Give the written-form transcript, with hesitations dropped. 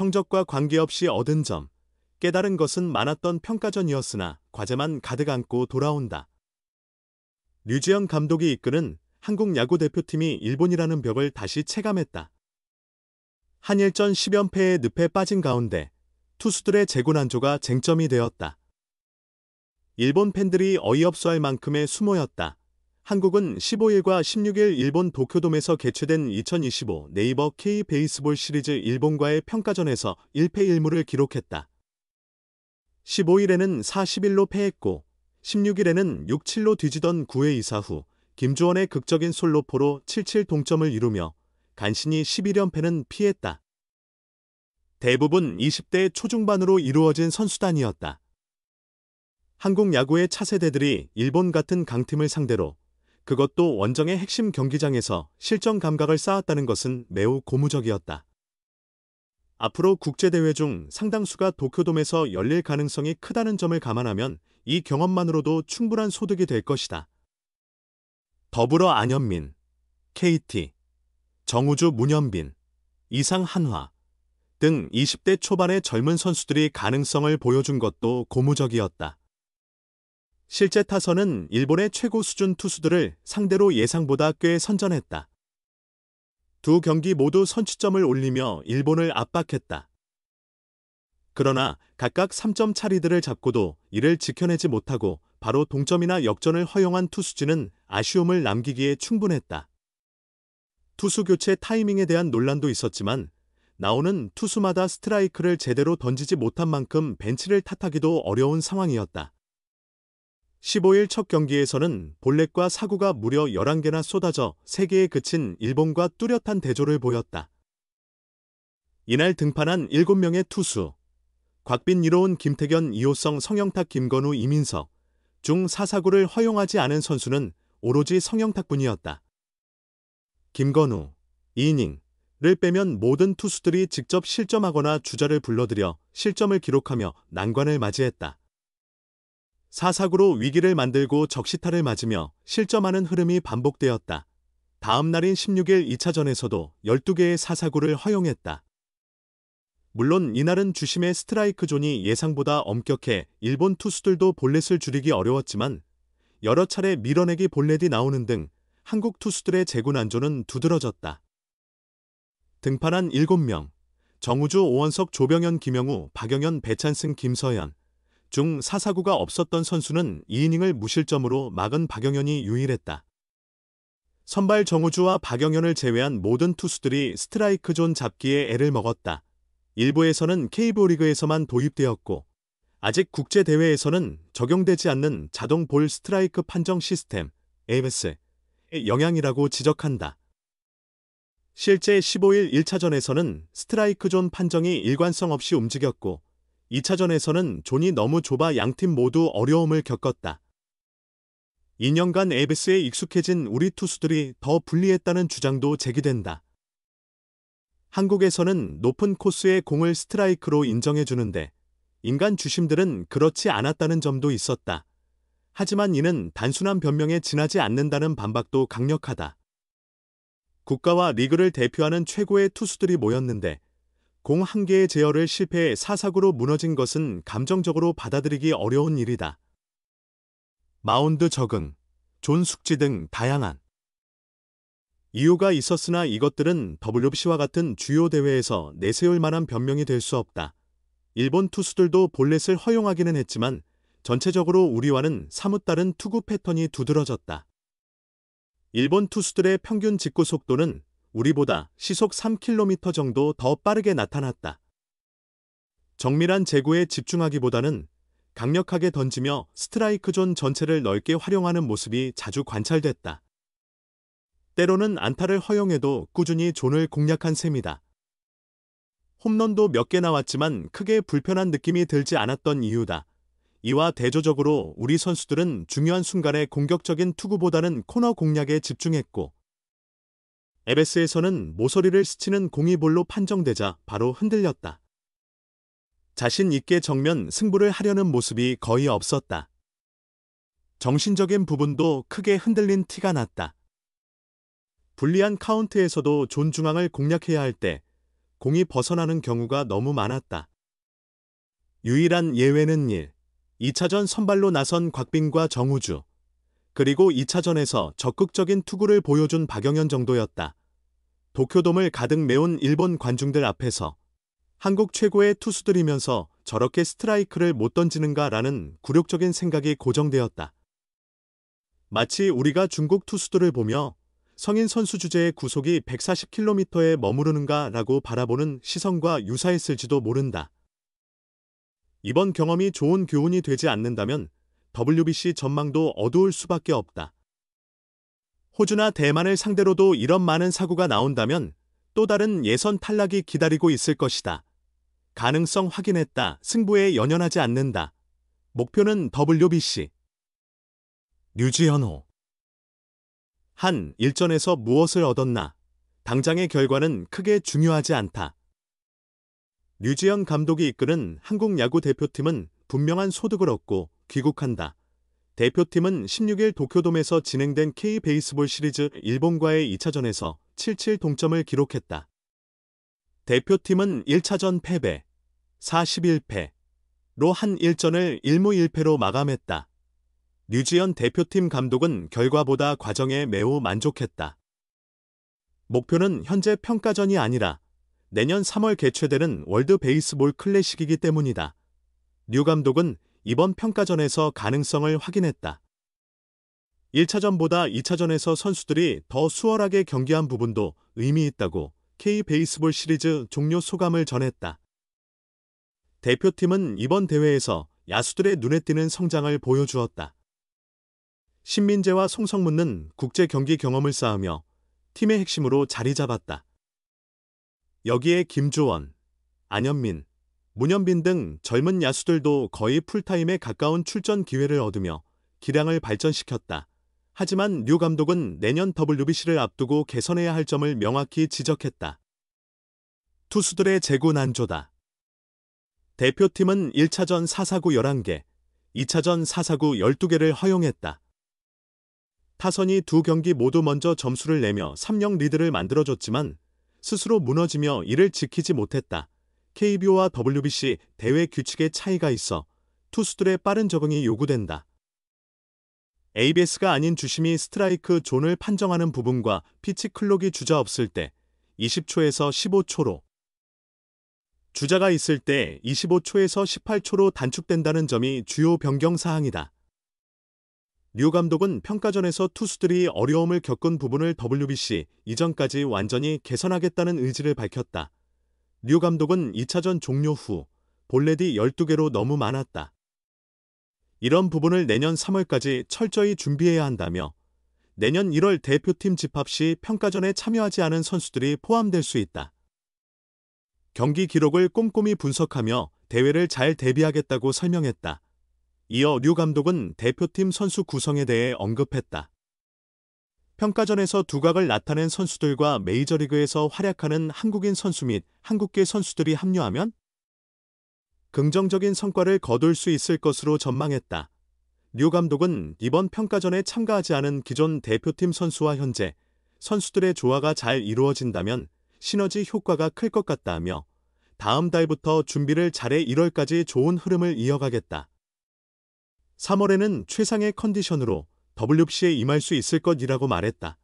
성적과 관계없이 얻은 점, 깨달은 것은 많았던 평가전이었으나 과제만 가득 안고 돌아온다. 류지영 감독이 이끄는 한국 야구 대표팀이 일본이라는 벽을 다시 체감했다. 한일전 10연패의 늪에 빠진 가운데 투수들의 재고난조가 쟁점이 되었다. 일본 팬들이 어이없어할 만큼의 수모였다. 한국은 15일과 16일 일본 도쿄돔에서 개최된 2025 네이버 K 베이스볼 시리즈 일본과의 평가전에서 1패 1무를 기록했다. 15일에는 4-11로 패했고 16일에는 6-7로 뒤지던 9회 2사 후 김주원의 극적인 솔로포로 7-7 동점을 이루며 간신히 11연패는 피했다. 대부분 20대 초중반으로 이루어진 선수단이었다. 한국 야구의 차세대들이 일본 같은 강팀을 상대로 그것도 원정의 핵심 경기장에서 실전 감각을 쌓았다는 것은 매우 고무적이었다. 앞으로 국제대회 중 상당수가 도쿄돔에서 열릴 가능성이 크다는 점을 감안하면 이 경험만으로도 충분한 소득이 될 것이다. 더불어 안현민, KT, 정우주 문현빈, 이상 한화 등 20대 초반의 젊은 선수들이 가능성을 보여준 것도 고무적이었다. 실제 타선은 일본의 최고 수준 투수들을 상대로 예상보다 꽤 선전했다. 두 경기 모두 선취점을 올리며 일본을 압박했다. 그러나 각각 3점 차리들을 잡고도 이를 지켜내지 못하고 바로 동점이나 역전을 허용한 투수진은 아쉬움을 남기기에 충분했다. 투수 교체 타이밍에 대한 논란도 있었지만 나오는 투수마다 스트라이크를 제대로 던지지 못한 만큼 벤치를 탓하기도 어려운 상황이었다. 15일 첫 경기에서는 볼넷과 사구가 무려 11개나 쏟아져 3개에 그친 일본과 뚜렷한 대조를 보였다. 이날 등판한 7명의 투수, 곽빈, 이로운, 김태견, 이호성, 성영탁, 김건우, 이민석 중 4사구를 허용하지 않은 선수는 오로지 성영탁뿐이었다. 김건우, 2이닝을 빼면 모든 투수들이 직접 실점하거나 주자를 불러들여 실점을 기록하며 난관을 맞이했다. 4사구로 위기를 만들고 적시타를 맞으며 실점하는 흐름이 반복되었다. 다음 날인 16일 2차전에서도 12개의 4사구를 허용했다. 물론 이날은 주심의 스트라이크 존이 예상보다 엄격해 일본 투수들도 볼넷을 줄이기 어려웠지만 여러 차례 밀어내기 볼넷이 나오는 등 한국 투수들의 재고난조는 두드러졌다. 등판한 7명, 정우주, 오원석, 조병현, 김영우, 박영현, 배찬승, 김서현 중 4사구가 없었던 선수는 2이닝을 무실점으로 막은 박영현이 유일했다. 선발 정우주와 박영현을 제외한 모든 투수들이 스트라이크 존 잡기에 애를 먹었다. 일부에서는 K리그에서만 도입되었고 아직 국제대회에서는 적용되지 않는 자동 볼 스트라이크 판정 시스템 ABS의 영향이라고 지적한다. 실제 15일 1차전에서는 스트라이크 존 판정이 일관성 없이 움직였고 2차전에서는 존이 너무 좁아 양팀 모두 어려움을 겪었다. 2년간 에이비스에 익숙해진 우리 투수들이 더 불리했다는 주장도 제기된다. 한국에서는 높은 코스의 공을 스트라이크로 인정해주는데 인간 주심들은 그렇지 않았다는 점도 있었다. 하지만 이는 단순한 변명에 지나지 않는다는 반박도 강력하다. 국가와 리그를 대표하는 최고의 투수들이 모였는데 공 한 개의 제어를 실패해 4사구로 무너진 것은 감정적으로 받아들이기 어려운 일이다. 마운드 적응, 존 숙지 등 다양한 이유가 있었으나 이것들은 WBC와 같은 주요 대회에서 내세울 만한 변명이 될 수 없다. 일본 투수들도 볼넷을 허용하기는 했지만 전체적으로 우리와는 사뭇 다른 투구 패턴이 두드러졌다. 일본 투수들의 평균 직구 속도는 우리보다 시속 3km 정도 더 빠르게 나타났다. 정밀한 제구에 집중하기보다는 강력하게 던지며 스트라이크 존 전체를 넓게 활용하는 모습이 자주 관찰됐다. 때로는 안타를 허용해도 꾸준히 존을 공략한 셈이다. 홈런도 몇 개 나왔지만 크게 불편한 느낌이 들지 않았던 이유다. 이와 대조적으로 우리 선수들은 중요한 순간에 공격적인 투구보다는 코너 공략에 집중했고 에베스에서는 모서리를 스치는 공이 볼로 판정되자 바로 흔들렸다. 자신 있게 정면 승부를 하려는 모습이 거의 없었다. 정신적인 부분도 크게 흔들린 티가 났다. 불리한 카운트에서도 존 중앙을 공략해야 할 때 공이 벗어나는 경우가 너무 많았다. 유일한 예외는 2차전 선발로 나선 곽빈과 정우주, 그리고 2차전에서 적극적인 투구를 보여준 박영현 정도였다. 도쿄돔을 가득 메운 일본 관중들 앞에서 한국 최고의 투수들이면서 저렇게 스트라이크를 못 던지는가라는 굴욕적인 생각이 고정되었다. 마치 우리가 중국 투수들을 보며 성인 선수 주제의 구속이 140km에 머무르는가라고 바라보는 시선과 유사했을지도 모른다. 이번 경험이 좋은 교훈이 되지 않는다면 WBC 전망도 어두울 수밖에 없다. 호주나 대만을 상대로도 이런 많은 사고가 나온다면 또 다른 예선 탈락이 기다리고 있을 것이다. 가능성 확인했다. 승부에 연연하지 않는다. 목표는 WBC. 류지현호. 한 일전에서 무엇을 얻었나? 당장의 결과는 크게 중요하지 않다. 류지현 감독이 이끄는 한국 야구 대표팀은 분명한 소득을 얻고 귀국한다. 대표팀은 16일 도쿄돔에서 진행된 K-베이스볼 시리즈 일본과의 2차전에서 7-7 동점을 기록했다. 대표팀은 1차전 패배, 41패로 한 일전을 1무 1패로 마감했다. 류지현 대표팀 감독은 결과보다 과정에 매우 만족했다. 목표는 현재 평가전이 아니라 내년 3월 개최되는 월드 베이스볼 클래식이기 때문이다. 류 감독은 이번 평가전에서 가능성을 확인했다. 1차전보다 2차전에서 선수들이 더 수월하게 경기한 부분도 의미 있다고 K-베이스볼 시리즈 종료 소감을 전했다. 대표팀은 이번 대회에서 야수들의 눈에 띄는 성장을 보여주었다. 신민재와 송성문은 국제 경기 경험을 쌓으며 팀의 핵심으로 자리 잡았다. 여기에 김주원, 안현민, 문현빈 등 젊은 야수들도 거의 풀타임에 가까운 출전 기회를 얻으며 기량을 발전시켰다. 하지만 류 감독은 내년 WBC를 앞두고 개선해야 할 점을 명확히 지적했다. 투수들의 재구 난조다. 대표팀은 1차전 4사구 11개, 2차전 4사구 12개를 허용했다. 타선이 두 경기 모두 먼저 점수를 내며 3-0 리드를 만들어줬지만 스스로 무너지며 이를 지키지 못했다. KBO와 WBC 대회 규칙의 차이가 있어 투수들의 빠른 적응이 요구된다. ABS가 아닌 주심이 스트라이크 존을 판정하는 부분과 피치 클록이 주자 없을 때 20초에서 15초로, 주자가 있을 때 25초에서 18초로 단축된다는 점이 주요 변경 사항이다. 류 감독은 평가전에서 투수들이 어려움을 겪은 부분을 WBC 이전까지 완전히 개선하겠다는 의지를 밝혔다. 류 감독은 2차전 종료 후 볼넷이 12개로 너무 많았다. 이런 부분을 내년 3월까지 철저히 준비해야 한다며 내년 1월 대표팀 집합 시 평가전에 참여하지 않은 선수들이 포함될 수 있다. 경기 기록을 꼼꼼히 분석하며 대회를 잘 대비하겠다고 설명했다. 이어 류 감독은 대표팀 선수 구성에 대해 언급했다. 평가전에서 두각을 나타낸 선수들과 메이저리그에서 활약하는 한국인 선수 및 한국계 선수들이 합류하면 긍정적인 성과를 거둘 수 있을 것으로 전망했다. 류 감독은 이번 평가전에 참가하지 않은 기존 대표팀 선수와 현재 선수들의 조화가 잘 이루어진다면 시너지 효과가 클 것 같다며 다음 달부터 준비를 잘해 1월까지 좋은 흐름을 이어가겠다. 3월에는 최상의 컨디션으로 WBC에 임할 수 있을 것이라고 말했다.